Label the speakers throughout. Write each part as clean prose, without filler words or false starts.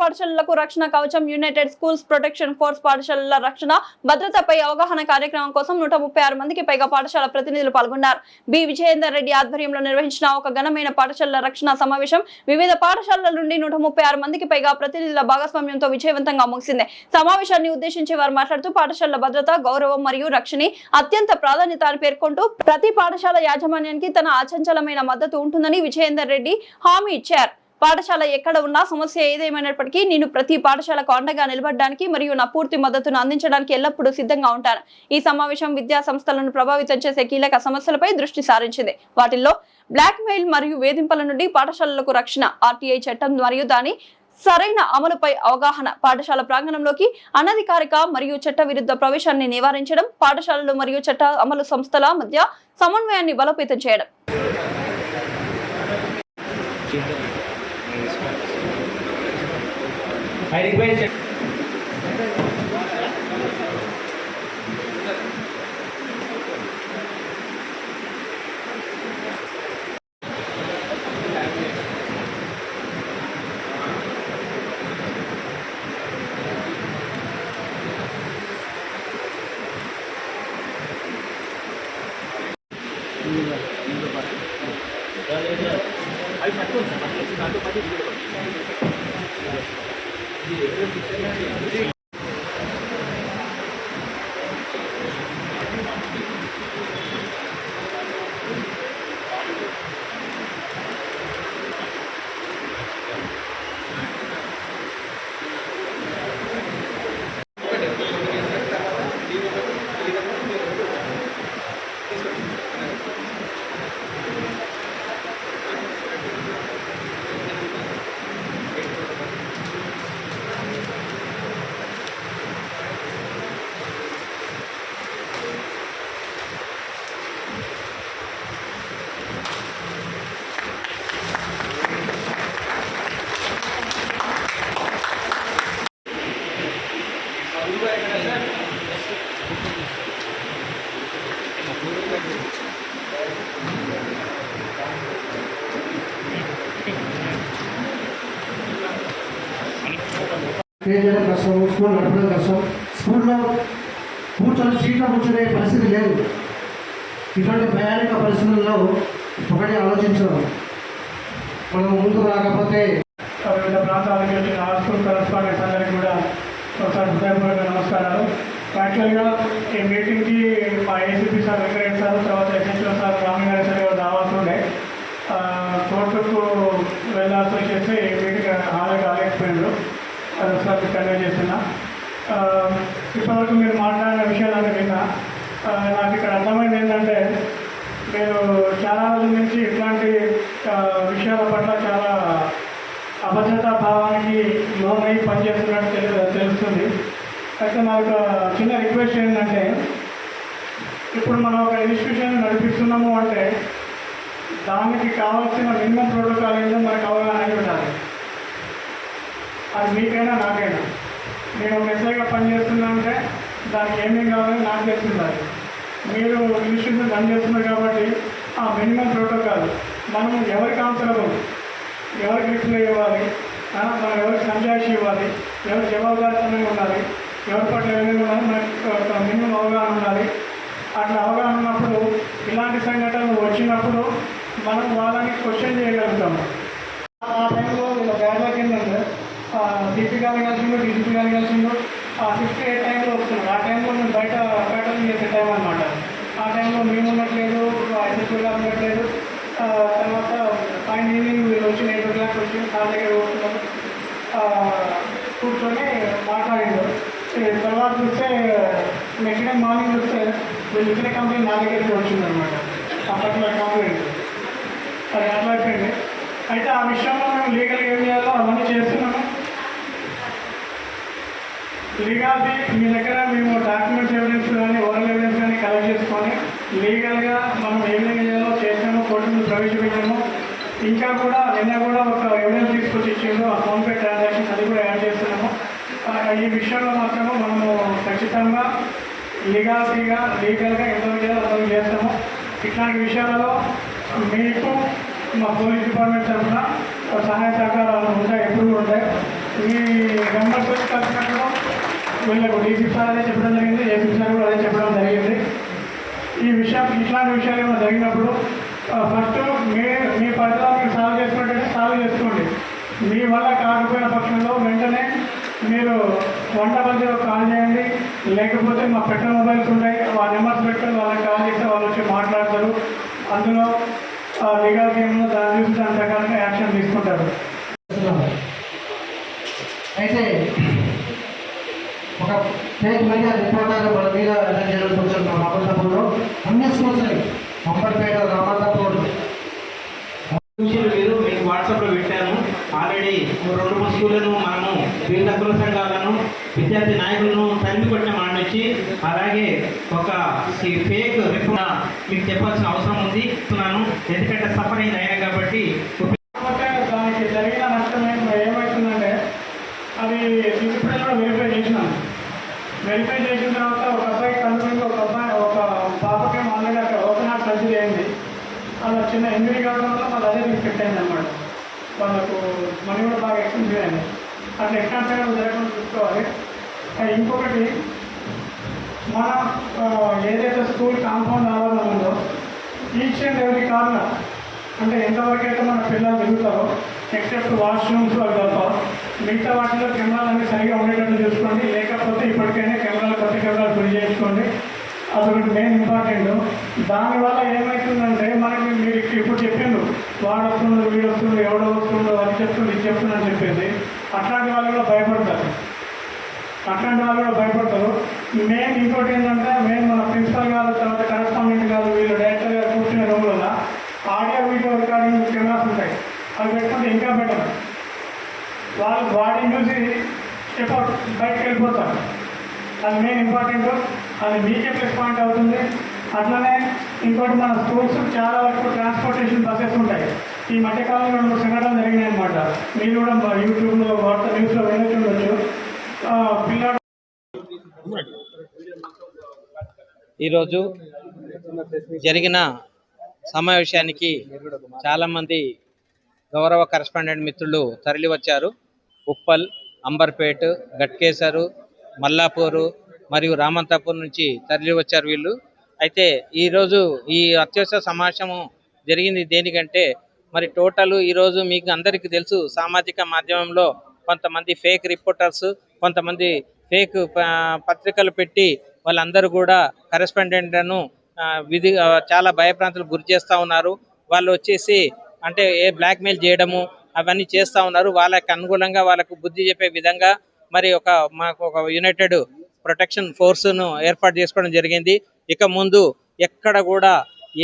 Speaker 1: పాఠశాలలకు రక్షణ కవచం యునైటెడ్ స్కూల్స్ ప్రొటెక్షన్ ఫోర్స్ పాఠశాలల రక్షణ భద్రతపై అవగాహన కార్యక్రమం కోసం 136 మందికి పైగా పాఠశాల ప్రతినిధులు పాల్గొన్నారు. బి విజయేందర్ రెడ్డి ఆధ్వర్యంలో నిర్వహించిన ఒక ఘనమైన పాఠశాలల రక్షణ సమావేశం వివిధ పాఠశాలల నుండి 136 మందికి పైగా ప్రతినిధుల భాగస్వామ్యంతో విజయవంతంగా ముగిసింది. సమావేశాన్ని ఉద్దేశించి వారు మాట్లాడుతూ పాఠశాలల భద్రత, గౌరవం మరియు రక్షణ అత్యంత ప్రాధాన్యత అని పేర్కొంటూ ప్రతి పాఠశాల యాజమాన్యానికి తన అచంచలమైన మద్దతు ఉంటుందని విజయేందర్ రెడ్డి హామీ ఇచ్చారు. పాఠశాల ఎక్కడ ఉన్నా సమస్య ఏదేమైనప్పటికీ నేను ప్రతి పాఠశాలకు అండగా నిలబడడానికి మరియు నా పూర్తి మద్దతును అందించడానికి ఎల్లప్పుడూ సిద్ధంగా ఉంటాను. ఈ సమావేశం విద్యా సంస్థలను ప్రభావితం చేసే కీలక సమస్యలపై దృష్టి సారించింది. వాటిల్లో బ్లాక్ మెయిల్ మరియు వేధింపుల నుండి పాఠశాలలకు రక్షణ, ఆర్టీఐ చట్టం మరియు దాని సరైన అమలుపై అవగాహన, పాఠశాల ప్రాంగణంలోకి అనధికారిక మరియు చట్ట విరుద్ధ ప్రవేశాన్ని నివారించడం, పాఠశాలలు మరియు చట్ట అమలు సంస్థల మధ్య సమన్వయాన్ని బలోపేతం చేయడం.
Speaker 2: చేయడం కష్టం, స్కూల్ నడపడం కష్టం, స్కూల్లో కూర్చొని సీట్లో కూర్చునే పరిస్థితి లేదు. ఇటువంటి భయానిక పరిస్థితుల్లో ఒకటి ఆలోచించడం, మనం ముందుకు రాకపోతే
Speaker 3: వివిధ ప్రాంతాలకి వచ్చిన స్కూల్ కరస్పాండెంట్స్ అందరికీ కూడా ఒకసారి హృదయపూర్వక నమస్కారాలు. యాక్చువల్గా ఈ మీటింగ్కి మా ఏసీపీ సార్ వెంకటరెడ్డి సార్, తర్వాత ఎస్ఎస్ఓ సార్ రామగారి సార్ గారు రావాల్సి ఉండే, కోర్టుకు వెళ్ళాల్సి వచ్చేసి ఈ మీటింగ్ కాలేకపోయినారు. అది ఒకసారి కన్వే చేస్తున్నా. ఇప్పటివరకు మీరు మాట్లాడిన విషయాలన్నీ విన్నా. నాకు ఇక్కడ అర్థమైంది ఏంటంటే, మీరు చాలా రోజుల నుంచి ఇట్లాంటి విషయాల పట్ల చాలా అభద్రతా భావానికి లోనై పనిచేస్తున్నట్టు తెలుస్తుంది. అయితే నాకు చిన్న రిక్వెస్ట్ ఏంటంటే, ఇప్పుడు మనం ఒక ఇన్స్టిట్యూషన్ నడిపిస్తున్నాము అంటే దానికి కావాల్సిన మినిమం ప్రోటోకాల్ ఏంటో మనకు అవగాహన ఉండాలి. అది మీకైనా నాకైనా. నేను ఒక ఎస్ఐగా పనిచేస్తున్నా అంటే దానికి ఏమేమి కావాలో నాకు తెలుస్తుండాలి. మీరు ఇన్స్టిట్యూషన్ రన్ చేస్తున్నారు కాబట్టి ఆ మినిమం ప్రోటోకాల్ మనం ఎవరికి ఆన్సరబుల్, ఎవరికి రిప్లై ఇవ్వాలి, మనం ఎవరికి సంజాయిషి ఇవ్వాలి, ఎవరు జవాబుదారితనంగా ఉండాలి, ఎవరి పట్ల ఏమేమి ఉండాలి, మనకి మినిమం అవగాహన ఉండాలి. అట్లా అవగాహన ఉన్నప్పుడు ఇలాంటి సంఘటనలు వచ్చినప్పుడు మనం వాళ్ళని క్వశ్చన్ చేయగలుగుతాము. ఆ టైంలో వీళ్ళ బ్యాడ్లక్ ఏంటంటే సిపి గారు కలిసిండు, డీసీపీ గారు కలిసిండు, 68 టైంలో వస్తున్నాం. ఆ టైంలో మేము బయట ప్యాటర్న్ చేసే టైం అనమాట. ఆ టైంలో మేము ఉండట్లేదు, ఎస్ఎస్పీ గారు ఉండట్లేదు. తర్వాత ఫైన్ ఈవినింగ్ వీళ్ళు వచ్చి 8 o'clock వచ్చి సార్ దగ్గర కూర్చున్నాం, కూర్చొని మాట్లాడిండు. తర్వాత చూస్తే నెక్స్ట్ డే మార్నింగ్ చూస్తే వీళ్ళు ఇచ్చిన కంప్లైంట్ నా దగ్గరికి వచ్చిందనమాట. అప్పట్లో కంప్లైంట్ అది అట్లా అయిపోయింది. అయితే ఆ విషయంలో మేము లీగల్గా ఏం చేయాలో అవన్నీ చేస్తున్నాము. లీగాలిటీ మీ దగ్గర మేము డాక్యుమెంట్స్ ఎవిడెన్స్ కానీ ఓరల్ ఎవిడెన్స్ కానీ కలెక్ట్ చేసుకొని లీగల్గా మనం ఏ విధంగా చేయాలో చేసాము, కోర్టును ప్రవేశపెట్టాము. ఇంకా కూడా నిన్న కూడా ఒక ఎవిడెన్స్ తీసుకొచ్చి ఇచ్చిండు, ఆ ఫోన్పే ట్రాన్సాక్షన్స్ అది కూడా యాడ్ చేస్తున్నాము. ఈ విషయంలో మాత్రము మనము ఖచ్చితంగా లీగల్గా ఎంత చేయాలో అంత చేస్తాము. ఇట్లాంటి విషయాలలో మీకు మా పోలీస్ డిపార్ట్మెంట్ తరఫున సహాయ సహకారాలు ఉంటాయి, ఎప్పుడు ఉంటాయి. ఈ మెంబర్స్ వచ్చి కలిసినప్పుడు వీళ్ళకు డీసీ సార్ అదే చెప్పడం జరిగింది, ఏసీ సార్ కూడా అదే చెప్పడం జరిగింది. ఈ ఇట్లాంటి విషయాలు ఏమైనా జరిగినప్పుడు ఫస్ట్ మీ పరిధిలో మీరు సాల్వ్ చేసుకున్నట్టు సాల్వ్ చేసుకోండి. మీ వల్ల కాకపోయిన పక్షంలో వెంటనే మీరు 100 కాల్ చేయండి. లేకపోతే మా పెట్టిన మొబైల్స్ ఉన్నాయి, ఆ నెంబర్స్ పెట్టుకొని వాళ్ళకి కాల్ చేస్తే వాళ్ళు వచ్చి మాట్లాడతారు. అందులో లీగల్ గేమ్ దాని చూసి దాని ప్రకారంగా యాక్షన్ తీసుకుంటారు.
Speaker 2: అయితే ఒక ఫేక్ మీడియా రిపోర్టర్ మన మీద అటెండ్ చేయడానికి వచ్చారు మా రామంతపూర్లో. అన్ని స్కూల్స్ అంబర్పేట, రామంతపూర్
Speaker 4: మీరు మీకు వాట్సాప్లో పెట్టాను. ఆల్రెడీ 2-3 స్కూళ్ళను మనము వివిధ కుల సంఘాలను విద్యార్థి నాయకులను తల్లి కొట్టిన మాట నుంచి అలాగే ఒక ఫేక్ రిపోర్ట్ మీకు చెప్పాల్సిన అవసరం ఉంది. ఎందుకంటే సఫర్ అయింది అయినా కాబట్టి.
Speaker 3: దానికి జరిగిన నష్టం ఏమవుతుందంటే అది ఇప్పుడు కూడా వెరిఫై చేసిన తర్వాత ఒక అబ్బాయి కనుగొని ఒక పాపకి ఆల్రెడీ అక్కడ ఓపెన్ హార్ట్ సర్జరీ అయింది. అలా చిన్న ఇంజరీ కావడం వల్ల వాళ్ళు అదే రిస్పెక్ట్ అయింది అనమాట. వాళ్ళకు మనీ కూడా బాగా ఎక్స్పెన్సివ్ అయింది. అట్లా ఎక్స్పెన్సివ్ జరగకుండా చూసుకోవాలి. ఇంకొకటి మన ఏదైతే స్కూల్ కాంపౌండ్ ఆవరణ ఉందో ఈచ్ అండ్ ఎవ్రీ కార్నర్ అంటే ఎంతవరకు అయితే మన పిల్లలు తిరుగుతారో ఎక్సెప్ట్ వాష్రూమ్స్ అవి తప్ప మిగతా వాటిలో కెమెరాలన్నీ సరిగా ఉండేటట్టు చూసుకోండి. లేకపోతే ఇప్పటికైనా కొత్త కెమెరాలు ఫిల్ చేసుకోండి. అదొకటి మెయిన్ ఇంపార్టెంట్. దానివల్ల ఏమవుతుందంటే మనకి మీరు ఇప్పుడు చెప్పిండు వాడు వస్తుండ్రు, వీడు వస్తుండ్రు, ఎవడో వస్తుండ్రు, అది చెప్తుండ్రు, ఇది చెప్తుండ్రు అని చెప్పేసి అట్లాంటి వాళ్ళు కూడా భయపడతారు. మెయిన్ ఇంకోటి ఏంటంటే మన ప్రిన్సిపల్ గారు, తర్వాత కరెస్పాండెంట్ గారు, వీళ్ళు డైరెక్టర్ గారు కూర్చునే రూమ్లో ఆడియో వీడియో రికార్డింగ్ కెమెరాస్ ఉంటాయి. అవి పెట్టుకుంటే ఇంకా బెటర్. వాళ్ళు బాడీని చూసి బయటకు వెళ్ళిపోతారు. అది మెయిన్ ఇంపార్టెంట్. అది మీకే ప్లస్ పాయింట్ అవుతుంది. అట్లనే ఇంకోటి మన స్కూల్స్ చాలా వరకు ట్రాన్స్పోర్టేషన్ బస్సెస్ ఉంటాయి. ఈ మధ్యకాలంలో 2 సంఘటనలు జరిగినాయి అన్నమాట. మీరు కూడా యూట్యూబ్లో వాట్సాప్ న్యూస్లో వినొచ్చుండొచ్చు. పిల్లాడు
Speaker 5: ఈరోజు జరిగిన సమావేశానికి చాలామంది గౌరవ కరెస్పాండెంట్ మిత్రులు తరలి వచ్చారు. ఉప్పల్, అంబర్పేట్, గట్కేసరు, మల్లాపూరు మరియు రామంతాపూర్ నుంచి తరలి వచ్చారు వీళ్ళు. అయితే ఈరోజు ఈ అత్యవసర సమావేశము జరిగింది దేనికంటే మరి టోటల్ ఈరోజు మీకు అందరికీ తెలుసు, సామాజిక మాధ్యమంలో కొంతమంది ఫేక్ రిపోర్టర్స్, కొంతమంది ఫేక్ పత్రికలు పెట్టి వాళ్ళందరూ కూడా కరెస్పాండెంట్లను చాలా భయప్రాంతాలకు గురి చేస్తూ ఉన్నారు. వాళ్ళు వచ్చేసి అంటే బ్లాక్మెయిల్ చేయడము అవన్నీ చేస్తూ ఉన్నారు. వాళ్ళకి అనుకూలంగా వాళ్ళకు బుద్ధి చెప్పే విధంగా మరి మాకు ఒక యునైటెడ్ ప్రొటెక్షన్ ఫోర్స్ను ఏర్పాటు చేసుకోవడం జరిగింది. ఇక ముందు ఎక్కడ కూడా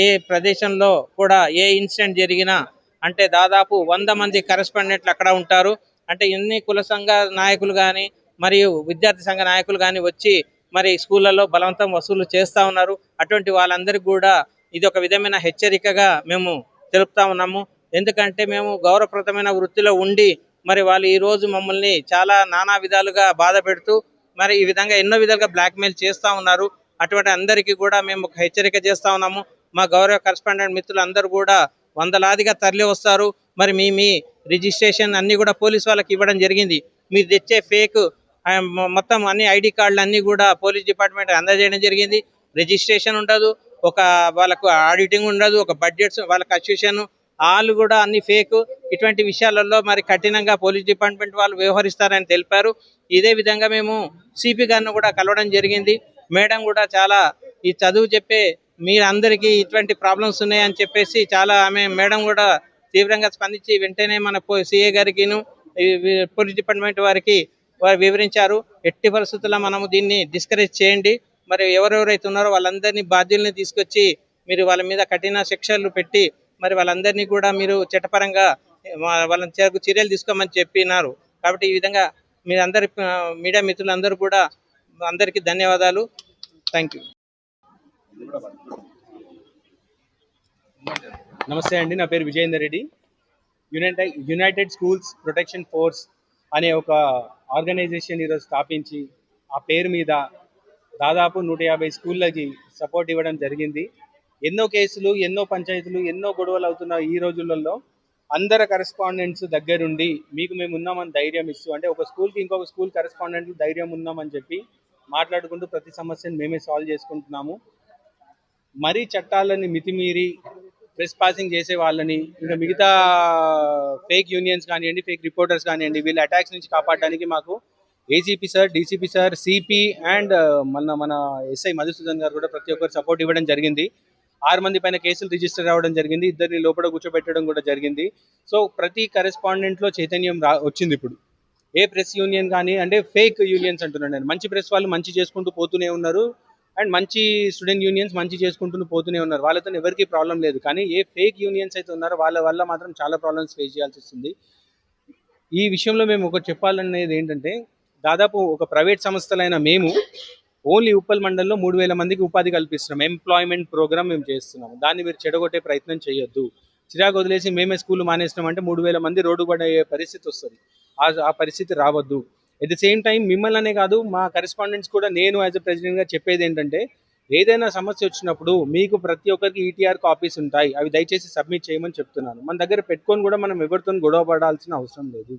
Speaker 5: ఏ ప్రదేశంలో కూడా ఏ ఇన్సిడెంట్ జరిగినా అంటే దాదాపు 100 మంది కరెస్పాండెంట్లు అక్కడ ఉంటారు. అంటే ఎన్ని కుల సంఘ నాయకులు కానీ మరియు విద్యార్థి సంఘ నాయకులు కానీ వచ్చి మరి స్కూళ్ళలో బలవంతం వసూలు చేస్తూ ఉన్నారు. అటువంటి వాళ్ళందరికీ కూడా ఇది ఒక విధమైన హెచ్చరికగా మేము తెలుపుతా ఉన్నాము. ఎందుకంటే మేము గౌరవప్రదమైన వృత్తిలో ఉండి మరి వాళ్ళు ఈరోజు మమ్మల్ని చాలా నానా విధాలుగా బాధ పెడుతూ మరి ఈ విధంగా ఎన్నో విధాలుగా బ్లాక్మెయిల్ చేస్తూ ఉన్నారు. అటువంటి అందరికీ కూడా మేము ఒక హెచ్చరిక చేస్తూ ఉన్నాము. మా గౌరవ కరెస్పాండెంట్ మిత్రులు అందరూ కూడా వందలాదిగా తరలి వస్తారు. మరి మీ రిజిస్ట్రేషన్ అన్నీ కూడా పోలీస్ వాళ్ళకి ఇవ్వడం జరిగింది. మీరు తెచ్చే ఫేక్ మొత్తం అన్ని ఐడి కార్డులు అన్నీ కూడా పోలీస్ డిపార్ట్మెంట్ అందజేయడం జరిగింది. రిజిస్ట్రేషన్ ఉండదు, వాళ్ళకు ఆడిటింగ్ ఉండదు, ఒక బడ్జెట్స్ వాళ్ళకి అసోసియేషన్ వాళ్ళు కూడా అన్ని ఫేక్. ఇటువంటి విషయాలలో మరి కఠినంగా పోలీస్ డిపార్ట్మెంట్ వాళ్ళు వ్యవహరిస్తారని తెలిపారు. ఇదే విధంగా మేము సిపి గారిని కూడా కలవడం జరిగింది. మేడం కూడా చాలా ఈ చదువు చెప్పే మీరందరికీ ఇటువంటి ప్రాబ్లమ్స్ ఉన్నాయని చెప్పేసి ఆమె మేడం కూడా తీవ్రంగా స్పందించి వెంటనే మన సిఏ గారికిను పోలీస్ డిపార్ట్మెంట్ వారికి వారు వివరించారు. ఎట్టి పరిస్థితుల్లో మనము దీన్ని డిస్కరేజ్ చేయండి, మరి ఎవరెవరైతే ఉన్నారో వాళ్ళందరినీ బాధ్యుల్ని తీసుకొచ్చి మీరు వాళ్ళ మీద కఠిన శిక్షలు పెట్టి మరి వాళ్ళందరినీ కూడా మీరు చట్టపరంగా వాళ్ళని చర్యలు తీసుకోమని చెప్పినారు. కాబట్టి ఈ విధంగా మీరందరి మీడియా మిత్రులందరూ కూడా అందరికీ ధన్యవాదాలు. Thank you.
Speaker 6: నమస్తే అండి, నా పేరు Vijayender Reddy. United schools protection force అనే ఒక ఆర్గనైజేషన్ ఈరోజు స్థాపించి ఆ పేరు మీద దాదాపు 150 స్కూళ్ళకి సపోర్ట్ ఇవ్వడం జరిగింది. ఎన్నో కేసులు, ఎన్నో పంచాయతీలు, ఎన్నో గొడవలు అవుతున్న ఈ రోజులలో అందరు కరెస్పాండెంట్స్ దగ్గరుండి మీకు మేము ఉన్నామని ధైర్యం ఇస్తూ, అంటే ఒక స్కూల్కి ఇంకొక స్కూల్ కరెస్పాండెంట్లు ధైర్యం ఉన్నామని చెప్పి మాట్లాడుకుంటూ ప్రతి సమస్యను మేమే సాల్వ్ చేసుకుంటున్నాము. మరీ చట్టాలని మితిమీరి ప్రెస్ పాసింగ్ చేసే వాళ్ళని, ఇంకా మిగతా ఫేక్ యూనియన్స్ కానివ్వండి, ఫేక్ రిపోర్టర్స్ కానివ్వండి, వీళ్ళ అటాక్స్ నుంచి కాపాడడానికి మాకు ACP sir, DCP sir, CP and మన ఎస్ఐ మధుసూదన్ గారు కూడా ప్రతి ఒక్కరు సపోర్ట్ ఇవ్వడం జరిగింది. 6 మంది పైన కేసులు రిజిస్టర్ అవ్వడం జరిగింది, 2 లోపల కూర్చోబెట్టడం కూడా జరిగింది. సో ప్రతి కరెస్పాండెంట్లో చైతన్యం వచ్చింది. ఇప్పుడు ఏ ప్రెస్ యూనియన్ కానీ, అంటే ఫేక్ యూనియన్స్ అంటున్నాను నేను, మంచి ప్రెస్ వాళ్ళు మంచి చేసుకుంటూ పోతూనే ఉన్నారు, అండ్ మంచి స్టూడెంట్ యూనియన్స్ మంచి చేసుకుంటూ పోతూనే ఉన్నారు, వాళ్ళతో ఎవరికి ప్రాబ్లం లేదు. కానీ ఏ ఫేక్ యూనియన్స్ అయితే ఉన్నారో వాళ్ళ వల్ల మాత్రం చాలా ప్రాబ్లమ్స్ ఫేస్ చేయాల్సి వస్తుంది. ఈ విషయంలో మేము ఒకటి చెప్పాలనేది ఏంటంటే, దాదాపు ఒక ప్రైవేట్ సంస్థలైన మేము ఓన్లీ ఉప్పల్ మండలంలో 3,000 మందికి ఉపాధి కల్పిస్తున్నాం. ఎంప్లాయ్మెంట్ ప్రోగ్రామ్ మేము చేస్తున్నాము. దాన్ని మీరు చెడగొట్టే ప్రయత్నం చేయొద్దు. చిరాకు వదిలేసి మేమే స్కూల్ మానేస్తున్నాం అంటే 3,000 మంది రోడ్డు పడే పరిస్థితి వస్తుంది. ఆ పరిస్థితి రావద్దు. ఎట్ ది సేమ్ టైం మిమ్మల్నే కాదు, మా కరెస్పాండెంట్స్ కూడా నేను యాజ్ అ ప్రెసిడెంట్గా చెప్పేది ఏంటంటే, ఏదైనా సమస్య వచ్చినప్పుడు మీకు ప్రతి ఒక్కరికి ఈటీఆర్ కాపీస్ ఉంటాయి, అవి దయచేసి సబ్మిట్ చేయమని చెప్తున్నాను. మన దగ్గర పెట్టుకొని కూడా మనం ఎవరితో గొడవ పడాల్సిన అవసరం లేదు.